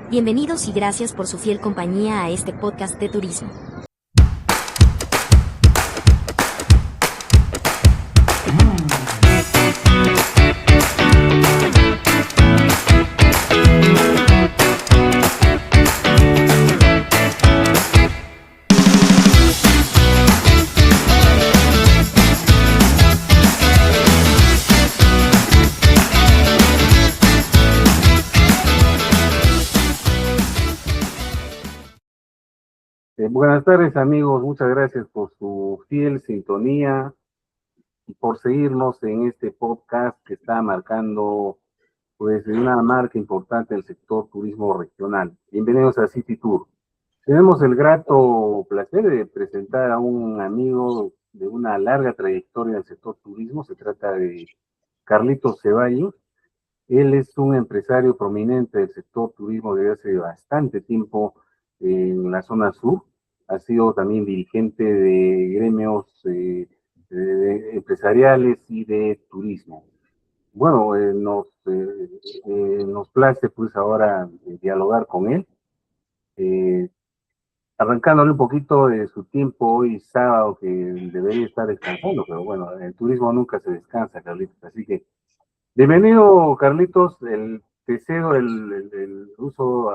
Bienvenidos y gracias por su fiel compañía a este podcast de turismo. Buenas tardes amigos, muchas gracias por su fiel sintonía y por seguirnos en este podcast que está marcando pues una marca importante del sector turismo regional. Bienvenidos a City Tour. Tenemos el grato placer de presentar a un amigo de una larga trayectoria en el sector turismo. Se trata de Carlitos Ceballos. Él es un empresario prominente del sector turismo desde hace bastante tiempo en la zona sur. Ha sido también dirigente de gremios empresariales y de turismo. Bueno, nos place pues ahora dialogar con él, eh, arrancándole un poquito de su tiempo hoy sábado que debería estar descansando, pero bueno, en el turismo nunca se descansa, Carlitos, así que bienvenido, Carlitos. Te cedo el uso,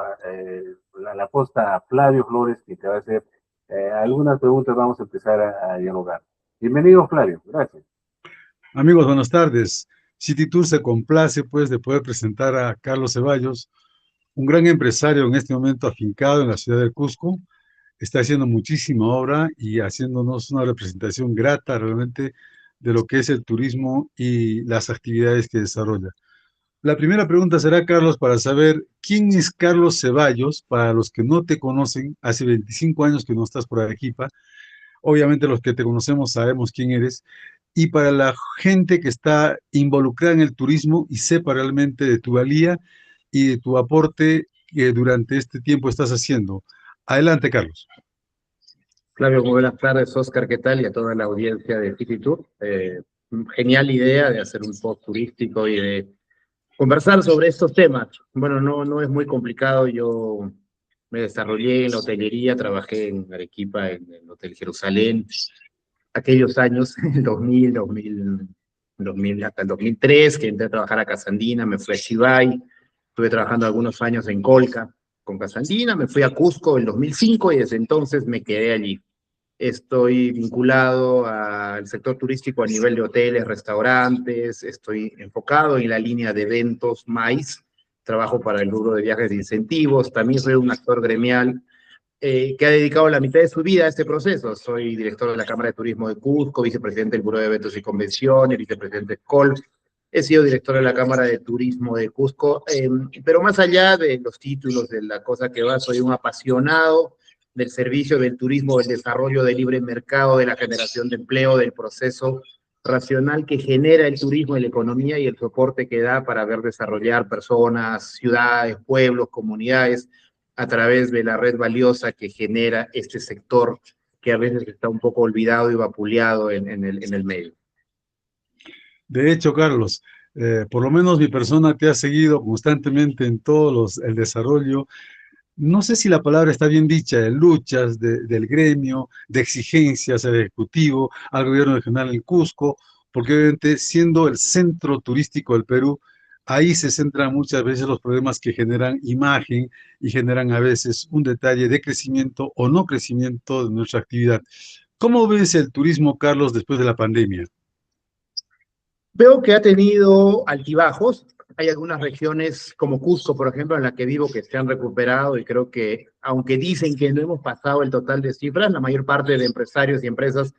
la posta a Flavio Flores, que te va a hacer algunas preguntas. Vamos a empezar a dialogar. Bienvenido, Flavio. Gracias. Amigos, buenas tardes. City Tour se complace, pues, de poder presentar a Carlos Ceballos, un gran empresario en este momento afincado en la ciudad del Cusco. Está haciendo muchísima obra y haciéndonos una representación grata realmente de lo que es el turismo y las actividades que desarrolla. La primera pregunta será, Carlos, para saber quién es Carlos Ceballos. Para los que no te conocen, hace 25 años que no estás por Arequipa. Obviamente los que te conocemos sabemos quién eres. Y para la gente que está involucrada en el turismo y sepa realmente de tu valía y de tu aporte que durante este tiempo estás haciendo. Adelante, Carlos. Flavio, muy buenas tardes. Oscar, ¿qué tal? Y a toda la audiencia de City Tour. Genial idea de hacer un post turístico y de conversar sobre estos temas. Bueno, no es muy complicado. Yo me desarrollé en la hotelería, trabajé en Arequipa, en el Hotel Jerusalén, aquellos años, el 2000, hasta el 2003, que entré a trabajar a Casandina, me fui a Chivay, estuve trabajando algunos años en Colca con Casandina, me fui a Cusco en 2005 y desde entonces me quedé allí. Estoy vinculado al sector turístico a nivel de hoteles, restaurantes, estoy enfocado en la línea de eventos MAIS, trabajo para el rubro de viajes de incentivos, también soy un actor gremial que ha dedicado la mitad de su vida a este proceso. Soy director de la Cámara de Turismo de Cusco, vicepresidente del Buró de Eventos y Convenciones, vicepresidente de SCOL. He sido director de la Cámara de Turismo de Cusco, pero más allá de los títulos, de la cosa que va, soy un apasionado del servicio, del turismo, del desarrollo del libre mercado, de la generación de empleo, del proceso racional que genera el turismo y la economía y el soporte que da para ver desarrollar personas, ciudades, pueblos, comunidades, a través de la red valiosa que genera este sector que a veces está un poco olvidado y vapuleado en el medio. De hecho, Carlos, por lo menos mi persona te ha seguido constantemente en el desarrollo. No sé si la palabra está bien dicha, de luchas del gremio, de exigencias al Ejecutivo, al gobierno regional en Cusco, porque obviamente siendo el centro turístico del Perú, ahí se centran muchas veces los problemas que generan imagen y generan a veces un detalle de crecimiento o no crecimiento de nuestra actividad. ¿Cómo ves el turismo, Carlos, después de la pandemia? Veo que ha tenido altibajos. Hay algunas regiones como Cusco, por ejemplo, en la que vivo, que se han recuperado y creo que, aunque dicen que no hemos pasado el total de cifras, la mayor parte de empresarios y empresas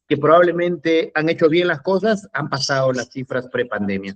que probablemente han hecho bien las cosas han pasado las cifras pre-pandemia.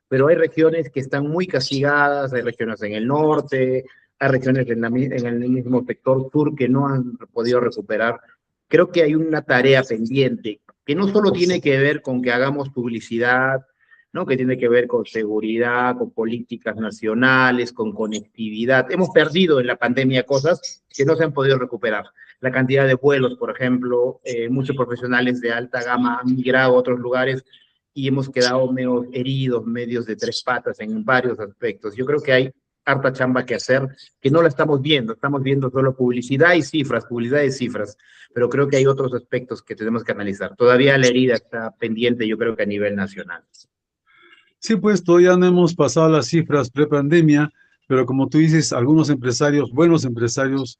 Pero hay regiones que están muy castigadas, hay regiones en el norte, hay regiones en el mismo sector sur que no han podido recuperar. Creo que hay una tarea pendiente que no solo tiene que ver con que hagamos publicidad, ¿no? Que tiene que ver con seguridad, con políticas nacionales, con conectividad. Hemos perdido en la pandemia cosas que no se han podido recuperar. La cantidad de vuelos, por ejemplo, muchos profesionales de alta gama han migrado a otros lugares y hemos quedado medio heridos, medios de tres patas en varios aspectos. Yo creo que hay harta chamba que hacer, que no la estamos viendo solo publicidad y cifras, pero creo que hay otros aspectos que tenemos que analizar. Todavía la herida está pendiente, yo creo que a nivel nacional. Sí, pues todavía no hemos pasado las cifras pre-pandemia, pero como tú dices, algunos empresarios, buenos empresarios,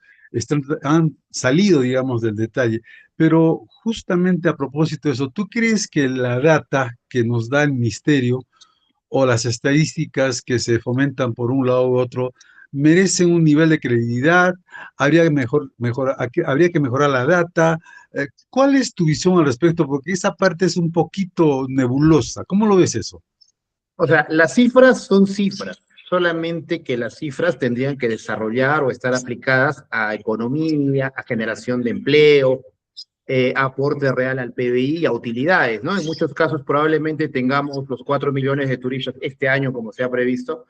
han salido, digamos, del detalle. Pero justamente a propósito de eso, ¿tú crees que la data que nos da el ministerio o las estadísticas que se fomentan por un lado u otro merecen un nivel de credibilidad? ¿Habría que mejorar la data? ¿Cuál es tu visión al respecto? Porque esa parte es un poquito nebulosa. ¿Cómo lo ves eso? O sea, las cifras son cifras, solamente que las cifras tendrían que desarrollar o estar aplicadas a economía, a generación de empleo, aporte real al PBI y a utilidades, ¿no? En muchos casos probablemente tengamos los 4 millones de turistas este año como se ha previsto,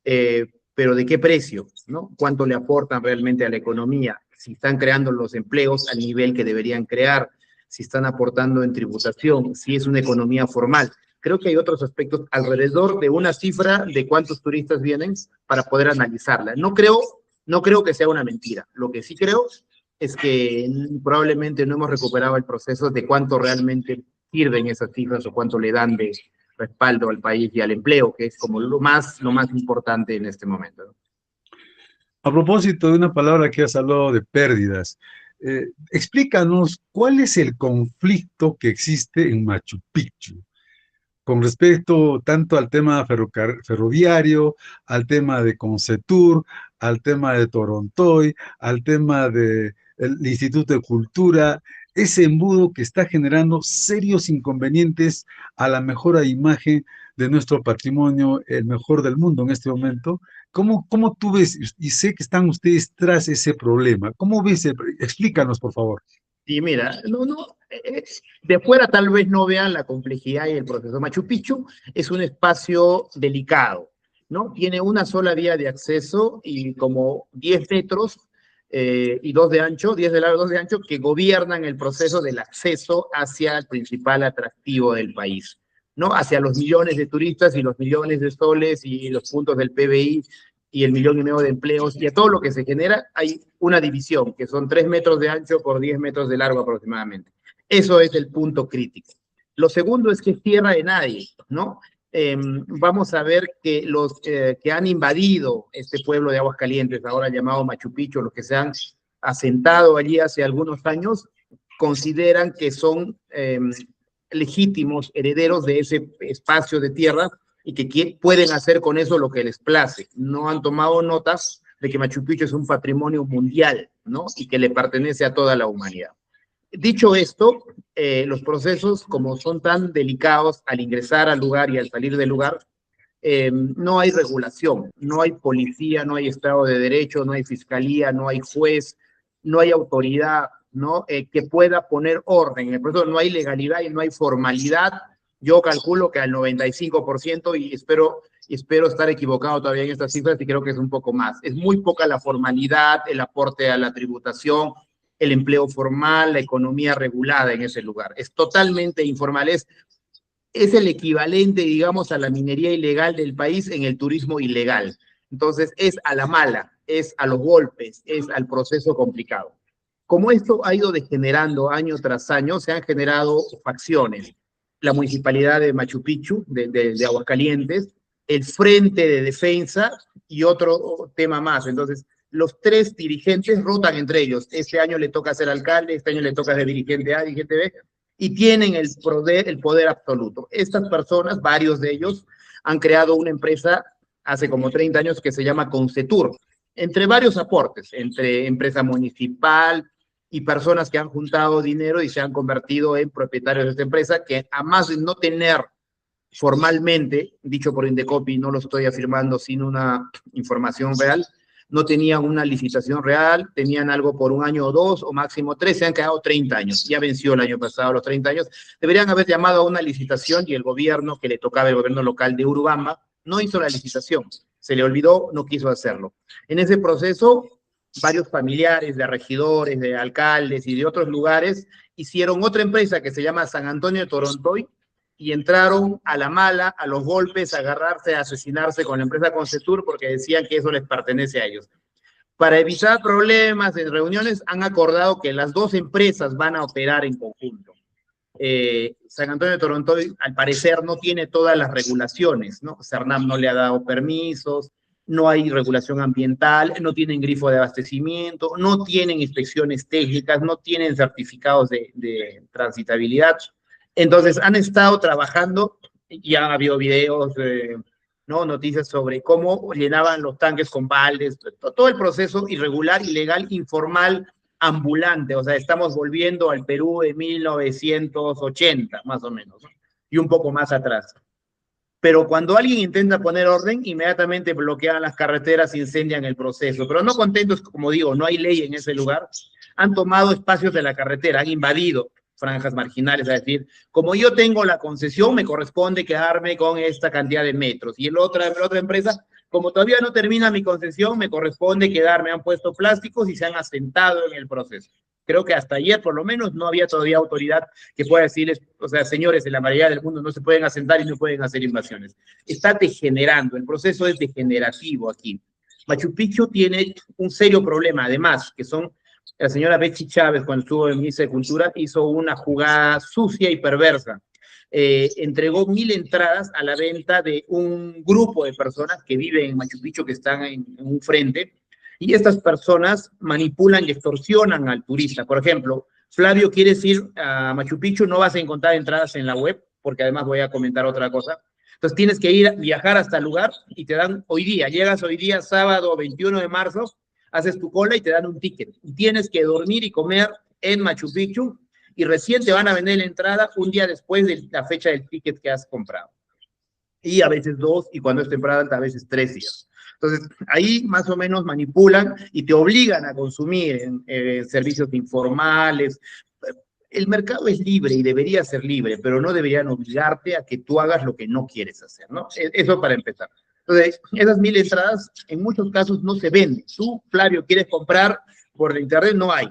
pero ¿de qué precio, no? ¿Cuánto le aportan realmente a la economía? Si están creando los empleos al nivel que deberían crear, si están aportando en tributación, si es una economía formal. Creo que hay otros aspectos alrededor de una cifra de cuántos turistas vienen para poder analizarla. No creo que sea una mentira. Lo que sí creo es que probablemente no hemos recuperado el proceso de cuánto realmente sirven esas cifras o cuánto le dan de respaldo al país y al empleo, que es como lo más importante en este momento, ¿no? A propósito de una palabra que has hablado de pérdidas, explícanos cuál es el conflicto que existe en Machu Picchu con respecto tanto al tema ferroviario, al tema de Concetur, al tema de Torontoy, al tema del Instituto de Cultura, ese embudo que está generando serios inconvenientes a la mejora de imagen de nuestro patrimonio, el mejor del mundo en este momento. ¿Cómo tú ves? Y sé que están ustedes tras ese problema. ¿Cómo ves? Explícanos, por favor. Y mira, de fuera tal vez no vean la complejidad y el proceso. Machu Picchu es un espacio delicado, ¿no? Tiene una sola vía de acceso y como 10 metros y 2 de ancho, 10 de largo, 2 de ancho, que gobiernan el proceso del acceso hacia el principal atractivo del país, ¿no? Hacia los millones de turistas y los millones de soles y los puntos del PBI y el 1,5 millones de empleos, y a todo lo que se genera, hay una división, que son 3 metros de ancho por 10 metros de largo aproximadamente. Eso es el punto crítico. Lo segundo es que es tierra de nadie, ¿no? Vamos a ver que los que han invadido este pueblo de Aguascalientes, ahora llamado Machu Picchu, los que se han asentado allí hace algunos años, consideran que son legítimos herederos de ese espacio de tierra y que pueden hacer con eso lo que les place. No han tomado notas de que Machu Picchu es un patrimonio mundial, ¿no? Y que le pertenece a toda la humanidad. Dicho esto, los procesos, como son tan delicados al ingresar al lugar y al salir del lugar, no hay regulación, no hay policía, no hay Estado de Derecho, no hay fiscalía, no hay juez, no hay autoridad, ¿no? Que pueda poner orden en el proceso. No hay legalidad y no hay formalidad. Yo calculo que al 95%, y espero estar equivocado todavía en estas cifras, y creo que es un poco más. Es muy poca la formalidad, el aporte a la tributación, el empleo formal, la economía regulada en ese lugar. Es totalmente informal, es el equivalente, digamos, a la minería ilegal del país en el turismo ilegal. Entonces, es a la mala, es a los golpes, es al proceso complicado. Como esto ha ido degenerando año tras año, se han generado facciones. La municipalidad de Machu Picchu, de Aguascalientes, el Frente de Defensa y otro tema más. Entonces, los 3 dirigentes rotan entre ellos. Este año le toca ser alcalde, este año le toca ser dirigente A, dirigente B, y tienen el poder absoluto. Estas personas, varios de ellos, han creado una empresa hace como 30 años que se llama Concetur, entre varios aportes, entre empresa municipal y personas que han juntado dinero y se han convertido en propietarios de esta empresa, que a más de no tener formalmente, dicho por Indecopi, no lo estoy afirmando sin una información real, no tenían una licitación real, tenían algo por 1 año o 2, o máximo 3, se han quedado 30 años, ya venció el año pasado los 30 años, deberían haber llamado a una licitación y el gobierno, que le tocaba el gobierno local de Urubamba, no hizo la licitación, se le olvidó, no quiso hacerlo. En ese proceso, varios familiares de regidores, de alcaldes y de otros lugares hicieron otra empresa que se llama San Antonio de Torontoy, y entraron a la mala, a los golpes, a agarrarse, a asesinarse con la empresa Concetur porque decían que eso les pertenece a ellos. Para evitar problemas en reuniones, han acordado que las dos empresas van a operar en conjunto. San Antonio de Torontoy, al parecer, no tiene todas las regulaciones, ¿no? Cernam no le ha dado permisos, no hay regulación ambiental, no tienen grifo de abastecimiento, no tienen inspecciones técnicas, no tienen certificados de transitabilidad. Entonces, han estado trabajando, ya ha habido videos, ¿no? Noticias sobre cómo llenaban los tanques con baldes, todo el proceso irregular, ilegal, informal, ambulante. O sea, estamos volviendo al Perú de 1980, más o menos, ¿no? Y un poco más atrás. Pero cuando alguien intenta poner orden, inmediatamente bloquean las carreteras, incendian el proceso. Pero no contentos, como digo, no hay ley en ese lugar, han tomado espacios de la carretera, han invadido franjas marginales, es decir, como yo tengo la concesión, me corresponde quedarme con esta cantidad de metros. Y la otra empresa, como todavía no termina mi concesión, me corresponde quedarme, han puesto plásticos y se han asentado en el proceso. Creo que hasta ayer, por lo menos, no había todavía autoridad que pueda decirles, o sea, señores, en la mayoría del mundo no se pueden asentar y no pueden hacer invasiones. Está degenerando, el proceso es degenerativo aquí. Machu Picchu tiene un serio problema, además, que son, la señora Betsy Chávez, cuando estuvo en Ministra de Cultura, hizo una jugada sucia y perversa. Entregó 1,000 entradas a la venta de un grupo de personas que viven en Machu Picchu, que están en un frente, y estas personas manipulan y extorsionan al turista. Por ejemplo, Flavio, ¿quieres ir a Machu Picchu? No vas a encontrar entradas en la web, porque además voy a comentar otra cosa. Entonces tienes que viajar hasta el lugar y te dan hoy día, llegas hoy día, sábado 21 de marzo, haces tu cola y te dan un ticket. Y tienes que dormir y comer en Machu Picchu y recién te van a vender la entrada un día después de la fecha del ticket que has comprado. Y a veces 2, y cuando es temporada alta, a veces 3 días. Entonces, ahí más o menos manipulan y te obligan a consumir en servicios informales. El mercado es libre y debería ser libre, pero no deberían obligarte a que tú hagas lo que no quieres hacer, ¿no? Eso para empezar. Entonces, esas 1,000 entradas en muchos casos no se venden. Tú, Flavio, quieres comprar por internet, no hay.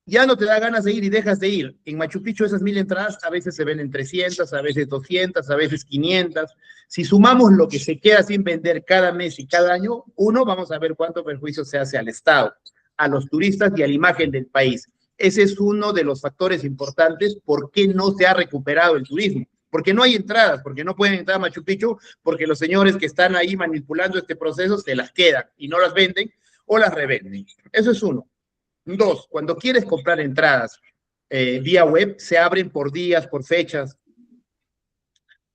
Ya no te da ganas de ir y dejas de ir. En Machu Picchu esas 1,000 entradas a veces se venden 300, a veces 200, a veces 500. Si sumamos lo que se queda sin vender cada mes y cada año, vamos a ver cuánto perjuicio se hace al Estado, a los turistas y a la imagen del país. Ese es uno de los factores importantes por qué no se ha recuperado el turismo. Porque no hay entradas, porque no pueden entrar a Machu Picchu, porque los señores que están ahí manipulando este proceso se las quedan y no las venden o las revenden. Eso es uno. 2, cuando quieres comprar entradas vía web, se abren por días, por fechas.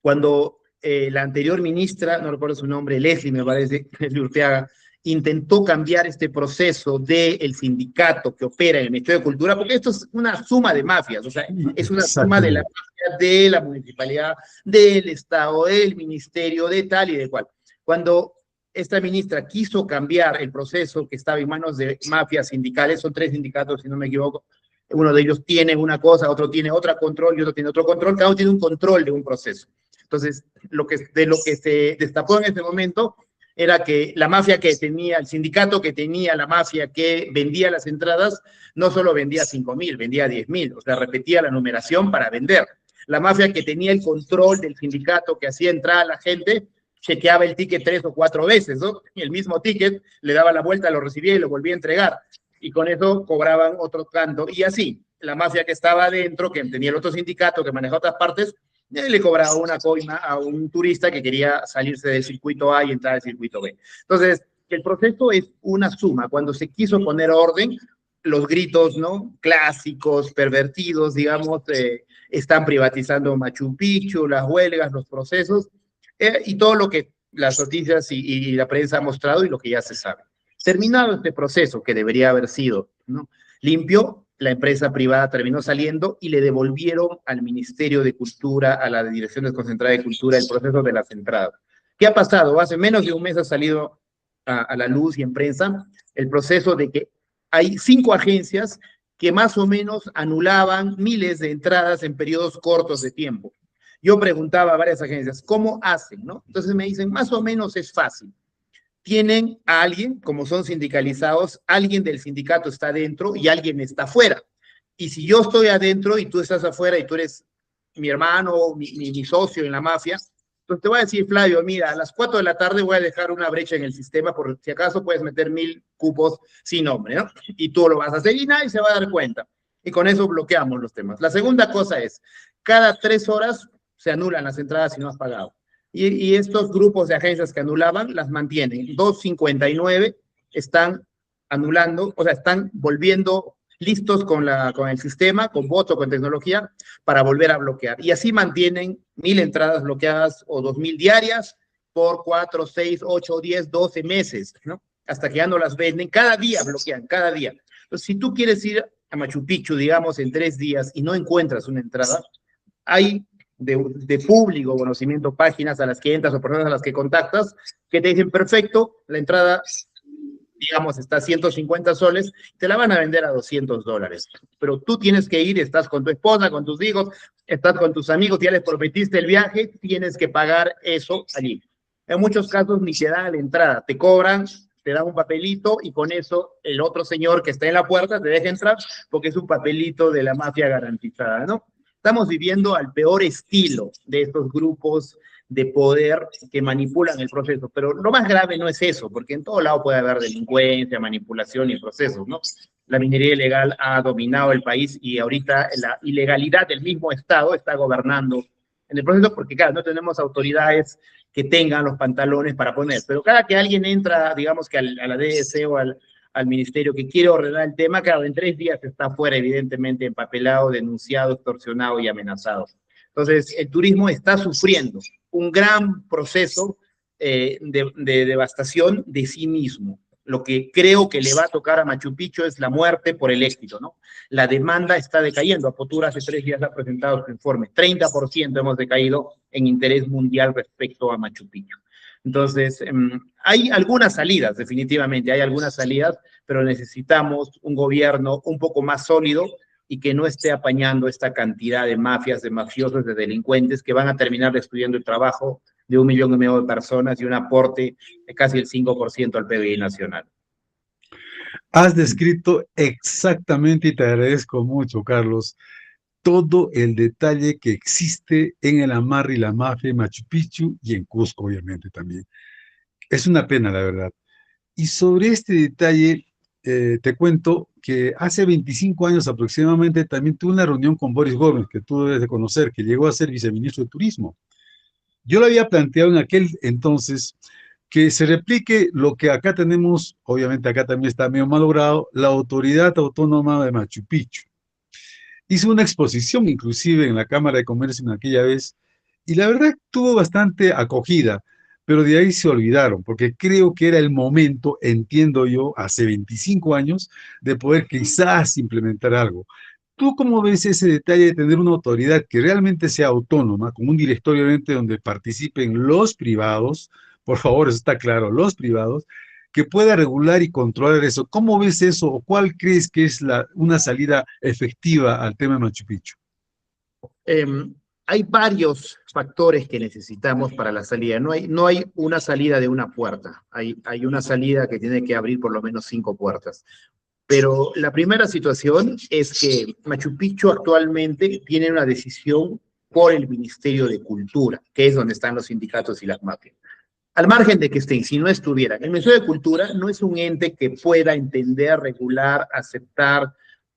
Cuando la anterior ministra, no recuerdo su nombre, Leslie, me parece, Leslie Urteaga, intentó cambiar este proceso del sindicato que opera en el Ministerio de Cultura, porque esto es una suma de mafias, o sea, es una suma de la mafia de la municipalidad, del Estado, del ministerio, de tal y de cual. Cuando esta ministra quiso cambiar el proceso que estaba en manos de mafias sindicales, son 3 sindicatos, si no me equivoco, uno de ellos tiene una cosa, otro tiene otra control y otro tiene otro control, cada uno tiene un control de un proceso. Entonces, de lo que se destapó en ese momento era que la mafia que tenía, el sindicato que tenía la mafia que vendía las entradas, no solo vendía 5,000, vendía 10,000, o sea, repetía la numeración para vender. La mafia que tenía el control del sindicato que hacía entrar a la gente, chequeaba el ticket 3 o 4 veces, ¿no? Y el mismo ticket le daba la vuelta, lo recibía y lo volvía a entregar. Y con eso cobraban otro tanto. Y así, la mafia que estaba adentro, que tenía el otro sindicato, que manejaba otras partes, le cobraba una coima a un turista que quería salirse del circuito A y entrar al circuito B. Entonces, el proceso es una suma. Cuando se quiso poner orden, los gritos, ¿no? Clásicos, pervertidos, digamos, están privatizando Machu Picchu, las huelgas, los procesos, y todo lo que las noticias y la prensa ha mostrado y lo que ya se sabe. Terminado este proceso, que debería haber sido, ¿no?, limpio, la empresa privada terminó saliendo y le devolvieron al Ministerio de Cultura, a la Dirección Desconcentrada de Cultura, el proceso de las entradas. ¿Qué ha pasado? Hace menos de un mes ha salido a la luz y en prensa el proceso de que hay 5 agencias que más o menos anulaban miles de entradas en periodos cortos de tiempo. Yo preguntaba a varias agencias, ¿cómo hacen, no? Entonces me dicen, más o menos es fácil. Tienen a alguien, como son sindicalizados, alguien del sindicato está adentro y alguien está afuera. Y si yo estoy adentro y tú estás afuera y tú eres mi hermano, mi socio en la mafia. Entonces te voy a decir, Flavio, mira, a las 4 de la tarde voy a dejar una brecha en el sistema, por si acaso puedes meter 1000 cupos sin nombre, ¿no? Y tú lo vas a hacer y nadie se va a dar cuenta. Y con eso bloqueamos los temas. La segunda cosa es, cada 3 horas se anulan las entradas si no has pagado. Y estos grupos de agencias que anulaban, las mantienen. 259 están anulando, o sea, están volviendo listos con el sistema, con bots o con tecnología, para volver a bloquear. Y así mantienen 1000 entradas bloqueadas o 2000 diarias por 4, 6, 8, 10, 12 meses, ¿no? Hasta que ya no las venden. Cada día bloquean, cada día. Entonces, si tú quieres ir a Machu Picchu, digamos, en 3 días y no encuentras una entrada, hay de público conocimiento páginas a las que entras o personas a las que contactas que te dicen, perfecto, la entrada, digamos, está a 150 soles, te la van a vender a $200. Pero tú tienes que ir, estás con tu esposa, con tus hijos, estás con tus amigos, ya les prometiste el viaje, tienes que pagar eso allí. En muchos casos ni te dan la entrada, te cobran, te dan un papelito y con eso el otro señor que está en la puerta te deja entrar porque es un papelito de la mafia garantizada, ¿no? Estamos viviendo al peor estilo de estos grupos de poder que manipulan el proceso, pero lo más grave no es eso, porque en todo lado puede haber delincuencia, manipulación y procesos, ¿no? La minería ilegal ha dominado el país y ahorita la ilegalidad del mismo Estado está gobernando en el proceso, porque claro, no tenemos autoridades que tengan los pantalones para poner, pero cada que alguien entra, digamos que a la DSC o al ministerio que quiere ordenar el tema, claro, en 3 días está fuera, evidentemente, empapelado, denunciado, extorsionado y amenazado. Entonces, el turismo está sufriendo un gran proceso de devastación de sí mismo. Lo que creo que le va a tocar a Machu Picchu es la muerte por el éxito, ¿no? La demanda está decayendo. A Futura hace 3 días ha presentado su informe. 30% hemos decaído en interés mundial respecto a Machu Picchu. Entonces, hay algunas salidas, definitivamente, hay algunas salidas, pero necesitamos un gobierno un poco más sólido y que no esté apañando esta cantidad de mafias, de mafiosos, de delincuentes que van a terminar destruyendo el trabajo de 1,5 millones de personas y un aporte de casi el 5% al PBI nacional. Has descrito exactamente, y te agradezco mucho, Carlos, todo el detalle que existe en el amarre y la mafia en Machu Picchu y en Cusco, obviamente, también. Es una pena, la verdad. Y sobre este detalle, te cuento que hace 25 años aproximadamente también tuve una reunión con Boris Gómez, que tú debes de conocer, que llegó a ser viceministro de Turismo. Yo le había planteado en aquel entonces que se replique lo que acá tenemos, obviamente acá también está medio malogrado, la Autoridad Autónoma de Machu Picchu. Hice una exposición inclusive en la Cámara de Comercio en aquella vez y la verdad tuvo bastante acogida, pero de ahí se olvidaron, porque creo que era el momento, entiendo yo, hace 25 años, de poder quizás implementar algo. ¿Tú cómo ves ese detalle de tener una autoridad que realmente sea autónoma, con un directorio obviamente donde participen los privados, por favor, eso está claro, los privados, que pueda regular y controlar eso? ¿Cómo ves eso o cuál crees que es una salida efectiva al tema de Machu Picchu? Hay varios factores que necesitamos para la salida. No hay una salida de una puerta. Hay una salida que tiene que abrir por lo menos 5 puertas. Pero la primera situación es que Machu Picchu actualmente tiene una decisión por el Ministerio de Cultura, que es donde están los sindicatos y las mafias. Al margen de que estén, si no estuvieran, el Ministerio de Cultura no es un ente que pueda entender, regular, aceptar,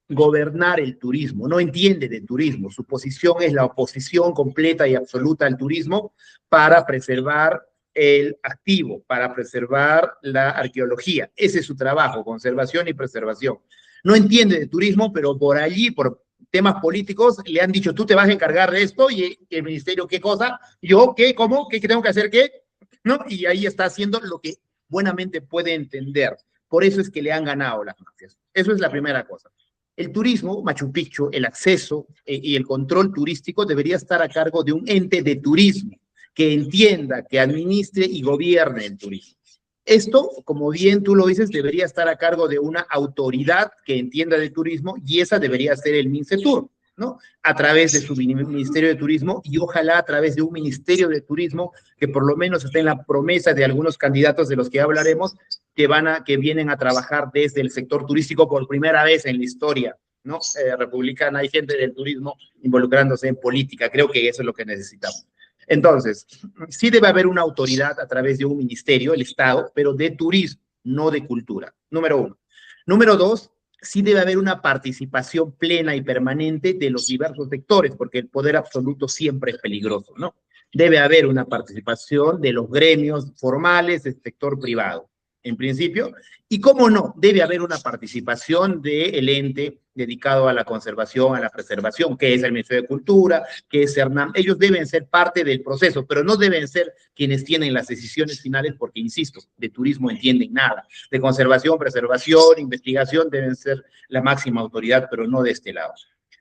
gobernar el turismo, no entiende de turismo. Su posición es la oposición completa y absoluta al turismo para preservar el activo, para preservar la arqueología. Ese es su trabajo, conservación y preservación. No entiende de turismo, pero por allí, por temas políticos, le han dicho, tú te vas a encargar de esto, y el ministerio, ¿qué cosa? ¿Yo qué? ¿Cómo? ¿Qué tengo que hacer? ¿Qué? ¿No? Y ahí está haciendo lo que buenamente puede entender. Por eso es que le han ganado las mafias. Eso es la primera cosa. El turismo, Machu Picchu, el acceso y el control turístico debería estar a cargo de un ente de turismo que entienda, que administre y gobierne el turismo. Esto, como bien tú lo dices, debería estar a cargo de una autoridad que entienda de turismo y esa debería ser el MINCETUR, ¿no? A través de su Ministerio de Turismo y ojalá a través de un Ministerio de Turismo que por lo menos esté en la promesa de algunos candidatos de los que hablaremos que vienen a trabajar desde el sector turístico por primera vez en la historia ¿no? Republicana, hay gente del turismo involucrándose en política. Creo que eso es lo que necesitamos. Entonces, sí debe haber una autoridad a través de un ministerio, el Estado, pero de turismo, no de cultura. Número uno. Número dos, sí debe haber una participación plena y permanente de los diversos sectores, porque el poder absoluto siempre es peligroso, ¿no? Debe haber una participación de los gremios formales del sector privado, en principio, y cómo no, debe haber una participación del ente dedicado a la conservación, a la preservación, que es el Ministerio de Cultura, que es CERNAM. Ellos deben ser parte del proceso, pero no deben ser quienes tienen las decisiones finales, porque, insisto, de turismo entienden nada. De conservación, preservación, investigación deben ser la máxima autoridad, pero no de este lado.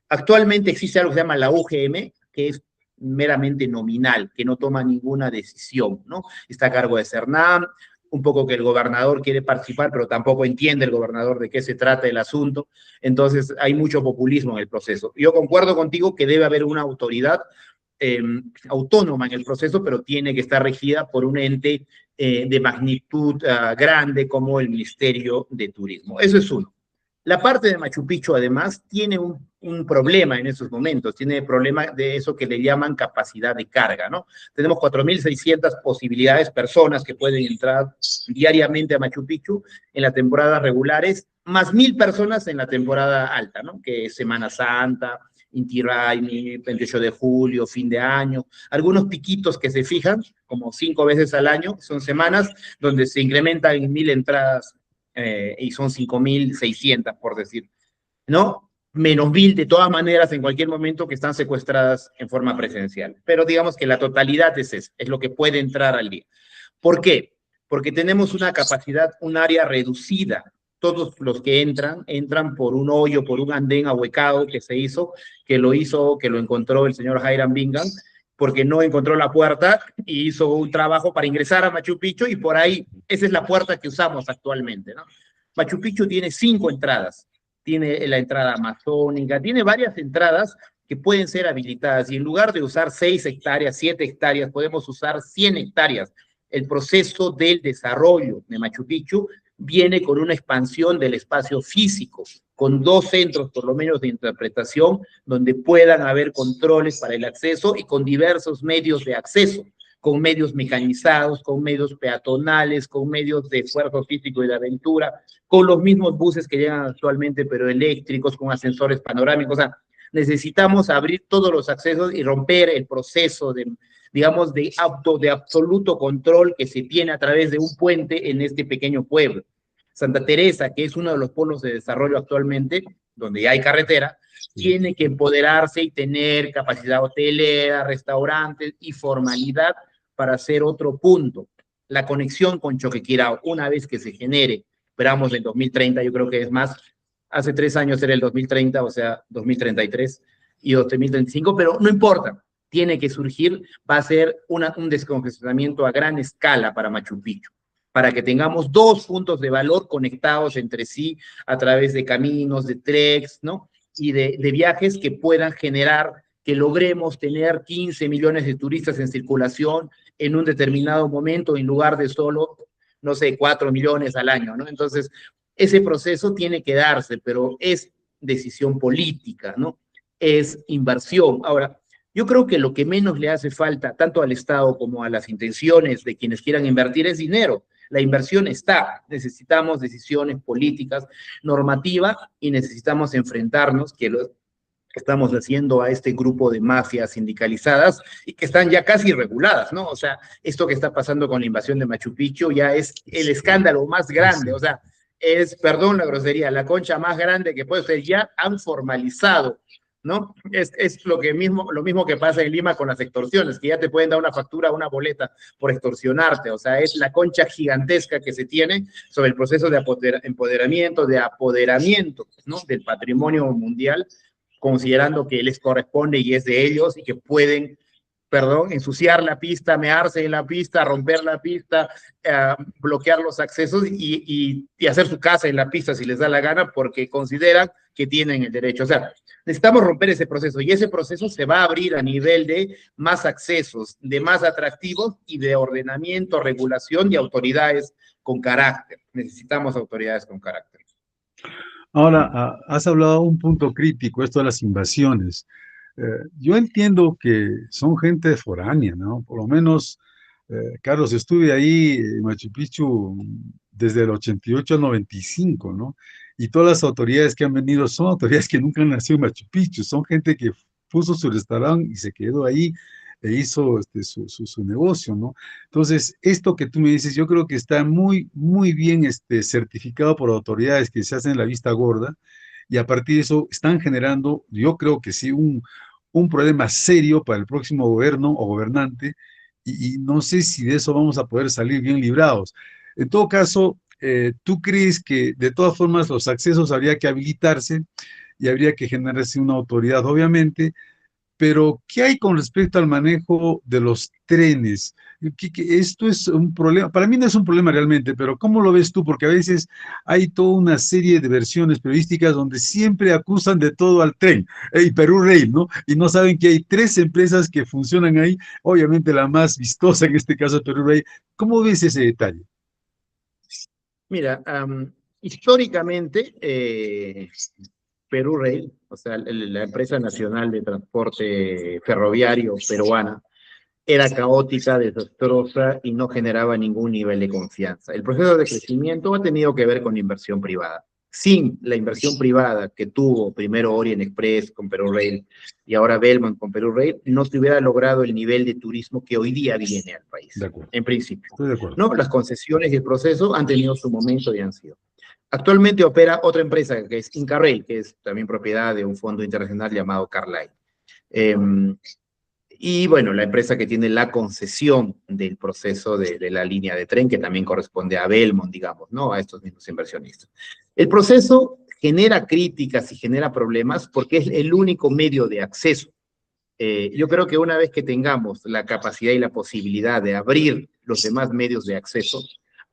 Actualmente existe algo que se llama la UGM, que es meramente nominal, que no toma ninguna decisión, ¿no? Está a cargo de CERNAM, un poco que el gobernador quiere participar, pero tampoco entiende el gobernador de qué se trata el asunto. Entonces, hay mucho populismo en el proceso. Yo concuerdo contigo que debe haber una autoridad autónoma en el proceso, pero tiene que estar regida por un ente de magnitud grande como el Ministerio de Turismo. Eso es uno. La parte de Machu Picchu, además, tiene un problema en esos momentos, tiene problema de eso que le llaman capacidad de carga, ¿no? Tenemos 4.600 posibilidades, personas que pueden entrar diariamente a Machu Picchu en las temporadas regulares, más 1.000 personas en la temporada alta, ¿no? Que es Semana Santa, Inti Raymi, 28 de julio, fin de año, algunos piquitos que se fijan, como 5 veces al año, son semanas donde se incrementan en 1.000 entradas y son 5.600, por decir, ¿no? Menos 1.000 de todas maneras en cualquier momento que están secuestradas en forma presencial. Pero digamos que la totalidad es eso, es lo que puede entrar al día. ¿Por qué? Porque tenemos una capacidad, un área reducida. Todos los que entran por un hoyo, por un andén ahuecado que se hizo, que lo encontró el señor Hiram Bingham, porque no encontró la puerta y hizo un trabajo para ingresar a Machu Picchu y por ahí, esa es la puerta que usamos actualmente, ¿no? Machu Picchu tiene 5 entradas, tiene la entrada amazónica, tiene varias entradas que pueden ser habilitadas y en lugar de usar 6 hectáreas, 7 hectáreas, podemos usar 100 hectáreas. El proceso del desarrollo de Machu Picchu viene con una expansión del espacio físico, con 2 centros por lo menos de interpretación, donde puedan haber controles para el acceso y con diversos medios de acceso, con medios mecanizados, con medios peatonales, con medios de esfuerzo físico y de aventura, con los mismos buses que llegan actualmente, pero eléctricos, con ascensores panorámicos. O sea, necesitamos abrir todos los accesos y romper el proceso de, digamos, de absoluto control que se tiene a través de un puente en este pequeño pueblo. Santa Teresa, que es uno de los polos de desarrollo actualmente, donde ya hay carretera, tiene que empoderarse y tener capacidad hotelera, restaurantes y formalidad para hacer otro punto. La conexión con Choquequirao, una vez que se genere, esperamos en 2030, yo creo que es más, hace 3 años era el 2030, o sea, 2033 y 2035, pero no importa, tiene que surgir, va a ser un descongestionamiento a gran escala para Machu Picchu, para que tengamos 2 puntos de valor conectados entre sí a través de caminos, de treks, ¿no? Y de viajes que puedan generar, que logremos tener 15 millones de turistas en circulación en un determinado momento, en lugar de solo, no sé, 4 millones al año, ¿no? Entonces, ese proceso tiene que darse, pero es decisión política, ¿no? Es inversión. Ahora, yo creo que lo que menos le hace falta, tanto al Estado como a las intenciones de quienes quieran invertir, es dinero. La inversión está, necesitamos decisiones políticas, normativa, y necesitamos enfrentarnos, que lo estamos haciendo, a este grupo de mafias sindicalizadas y que están ya casi reguladas, ¿no? O sea, esto que está pasando con la invasión de Machu Picchu ya es el escándalo más grande, o sea, es, perdón la grosería, la concha más grande que puede ser, ya han formalizado, ¿no? Es lo mismo que pasa en Lima con las extorsiones, que ya te pueden dar una factura, una boleta por extorsionarte, o sea, es la concha gigantesca que se tiene sobre el proceso de apoderamiento, ¿no? Del patrimonio mundial, considerando que les corresponde y es de ellos y que pueden, ensuciar la pista, mearse en la pista, romper la pista, bloquear los accesos y hacer su casa en la pista si les da la gana porque consideran que tienen el derecho. O sea, necesitamos romper ese proceso y ese proceso se va a abrir a nivel de más accesos, de más atractivos y de ordenamiento, regulación y autoridades con carácter. Necesitamos autoridades con carácter. Ahora, has hablado de un punto crítico, esto de las invasiones. Yo entiendo que son gente foránea, ¿no? Por lo menos, Carlos, estuve ahí en Machu Picchu desde el 88 al 95, ¿no? Y todas las autoridades que han venido son autoridades que nunca han nacido en Machu Picchu, son gente que puso su restaurante y se quedó ahí e hizo su negocio, ¿no? Entonces, esto que tú me dices, yo creo que está muy, muy bien certificado por autoridades que se hacen la vista gorda y a partir de eso están generando, yo creo que sí, un problema serio para el próximo gobierno o gobernante y no sé si de eso vamos a poder salir bien librados. En todo caso, ¿tú crees que de todas formas los accesos habría que habilitarse y habría que generarse una autoridad, obviamente? Pero, ¿qué hay con respecto al manejo de los trenes? Esto es un problema, para mí no es un problema realmente, pero ¿cómo lo ves tú? Porque a veces hay toda una serie de versiones periodísticas donde siempre acusan de todo al tren, y Perú Rail, ¿no? Y no saben que hay tres empresas que funcionan ahí, obviamente la más vistosa en este caso es Perú Rail. ¿Cómo ves ese detalle? Mira, históricamente, Perú Rail, o sea, la empresa nacional de transporte ferroviario peruana, era caótica, desastrosa y no generaba ningún nivel de confianza. El proceso de crecimiento ha tenido que ver con la inversión privada. Sin la inversión privada que tuvo primero Orient Express con Perú Rail y ahora Belmont con Perú Rail, no se hubiera logrado el nivel de turismo que hoy día viene al De país, acuerdo, en principio. estoy de acuerdo. No, las concesiones y el proceso han tenido su momento y han sido. Actualmente opera otra empresa que es Inca Rail, que es también propiedad de un fondo internacional llamado Carlyle. Eh, y bueno, la empresa que tiene la concesión del proceso de la línea de tren, que también corresponde a Belmont, digamos, ¿no? A estos mismos inversionistas. El proceso genera críticas y genera problemas porque es el único medio de acceso. Yo creo que una vez que tengamos la capacidad y la posibilidad de abrir los demás medios de acceso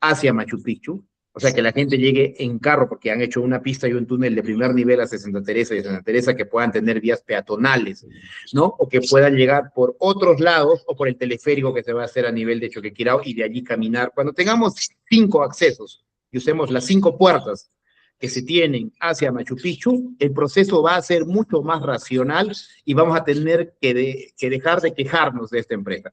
hacia Machu Picchu, o sea, que la gente llegue en carro porque han hecho una pista y un túnel de primer nivel hacia Santa Teresa y de Santa Teresa que puedan tener vías peatonales, ¿no? O que puedan llegar por otros lados o por el teleférico que se va a hacer a nivel de Choquequirao y de allí caminar. Cuando tengamos 5 accesos y usemos las 5 puertas que se tienen hacia Machu Picchu, el proceso va a ser mucho más racional y vamos a tener que dejar de quejarnos de esta empresa.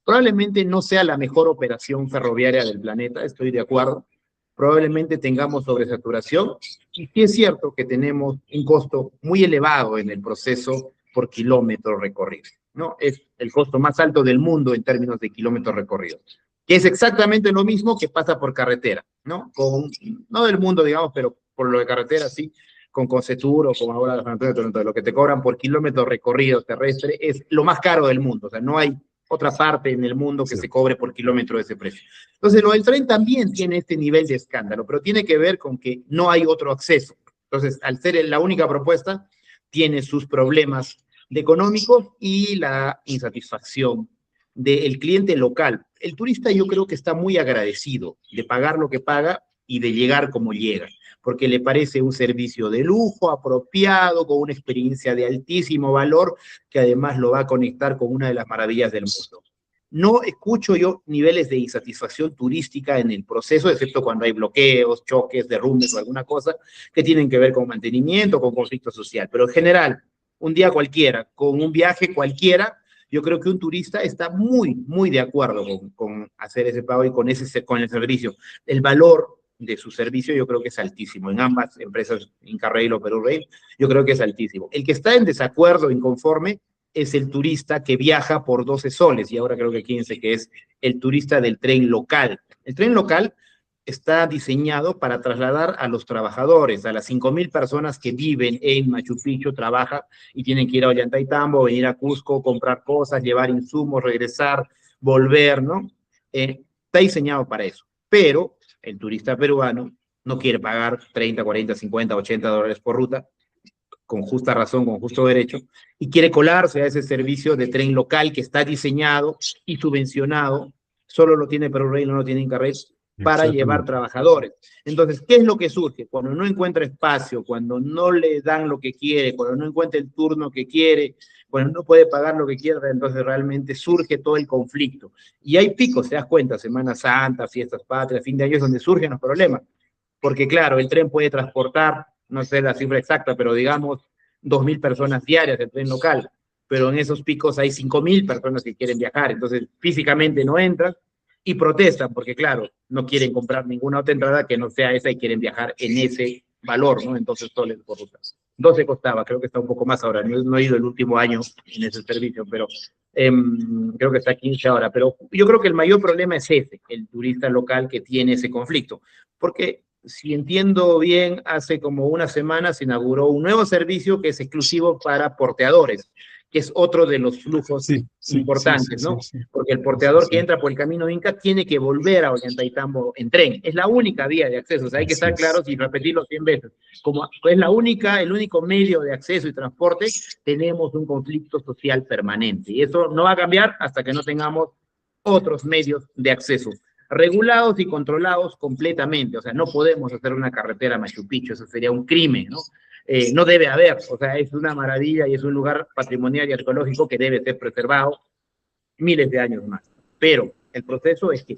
Probablemente no sea la mejor operación ferroviaria del planeta, estoy de acuerdo. Probablemente tengamos sobresaturación y sí es cierto que tenemos un costo muy elevado en el proceso por kilómetro recorrido, ¿no? Es el costo más alto del mundo en términos de kilómetros recorridos, que es exactamente lo mismo que pasa por carretera, ¿no? No del mundo, digamos, pero por lo de carretera, sí, con Concetur o como ahora lo que te cobran por kilómetro recorrido terrestre es lo más caro del mundo, o sea, no hay otra parte en el mundo que se cobre por kilómetro de ese precio. Entonces, lo del tren también tiene este nivel de escándalo, pero tiene que ver con que no hay otro acceso. Entonces, al ser la única propuesta, tiene sus problemas económicos y la insatisfacción del cliente local. El turista yo creo que está muy agradecido de pagar lo que paga y de llegar como llega, porque le parece un servicio de lujo, apropiado, con una experiencia de altísimo valor, que además lo va a conectar con una de las maravillas del mundo. No escucho yo niveles de insatisfacción turística en el proceso, excepto cuando hay bloqueos, choques, derrumbes o alguna cosa que tienen que ver con mantenimiento, con conflicto social. Pero en general, un día cualquiera, con un viaje cualquiera, yo creo que un turista está muy, muy de acuerdo con hacer ese pago y con el servicio. El valor de su servicio yo creo que es altísimo. En ambas empresas, Inca Rail o Perú Rail, yo creo que es altísimo. El que está en desacuerdo, inconforme, es el turista que viaja por 12 soles, y ahora creo que 15, que es el turista del tren local. El tren local está diseñado para trasladar a los trabajadores, a las 5.000 personas que viven en Machu Picchu, trabajan y tienen que ir a Ollantaytambo, venir a Cusco, comprar cosas, llevar insumos, regresar, volver, ¿no? Está diseñado para eso. Pero el turista peruano no quiere pagar 30, 40, 50, 80 dólares por ruta, con justa razón, con justo derecho, y quiere colarse a ese servicio de tren local que está diseñado y subvencionado, solo lo tiene Perú Rail, no lo tiene Inca Rail, para llevar trabajadores. Entonces, ¿qué es lo que surge? Cuando no encuentra espacio, cuando no le dan lo que quiere, cuando no encuentra el turno que quiere, cuando no puede pagar lo que quiere, entonces realmente surge todo el conflicto. Y hay picos, te das cuenta, Semana Santa, fiestas patrias, fin de año, es donde surgen los problemas. Porque claro, el tren puede transportar no sé la cifra exacta, pero digamos 2.000 personas diarias del tren local, pero en esos picos hay 5.000 personas que quieren viajar, entonces físicamente no entran y protestan, porque claro, no quieren comprar ninguna otra entrada que no sea esa y quieren viajar en ese valor, ¿no? Entonces soles por ruta. 12 costaba, creo que está un poco más ahora, no he ido el último año en ese servicio, pero creo que está 15 ahora, pero yo creo que el mayor problema es ese, el turista local que tiene ese conflicto, porque si entiendo bien, hace como una semana se inauguró un nuevo servicio que es exclusivo para porteadores, que es otro de los flujos importantes, ¿no? Porque el porteador que entra por el camino Inca tiene que volver a Ollantaytambo en tren. Es la única vía de acceso, o sea, hay que estar claros y repetirlo 100 veces. Como es el único medio de acceso y transporte, tenemos un conflicto social permanente. Y eso no va a cambiar hasta que no tengamos otros medios de acceso regulados y controlados completamente. O sea, no podemos hacer una carretera a Machu Picchu, eso sería un crimen, ¿no? No debe haber, o sea, es una maravilla y es un lugar patrimonial y arqueológico que debe ser preservado miles de años más. Pero el proceso es que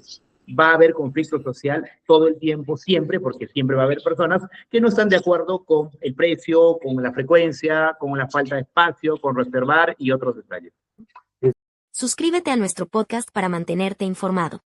va a haber conflicto social todo el tiempo, siempre, porque siempre va a haber personas que no están de acuerdo con el precio, con la frecuencia, con la falta de espacio, con reservar y otros detalles. Suscríbete a nuestro podcast para mantenerte informado.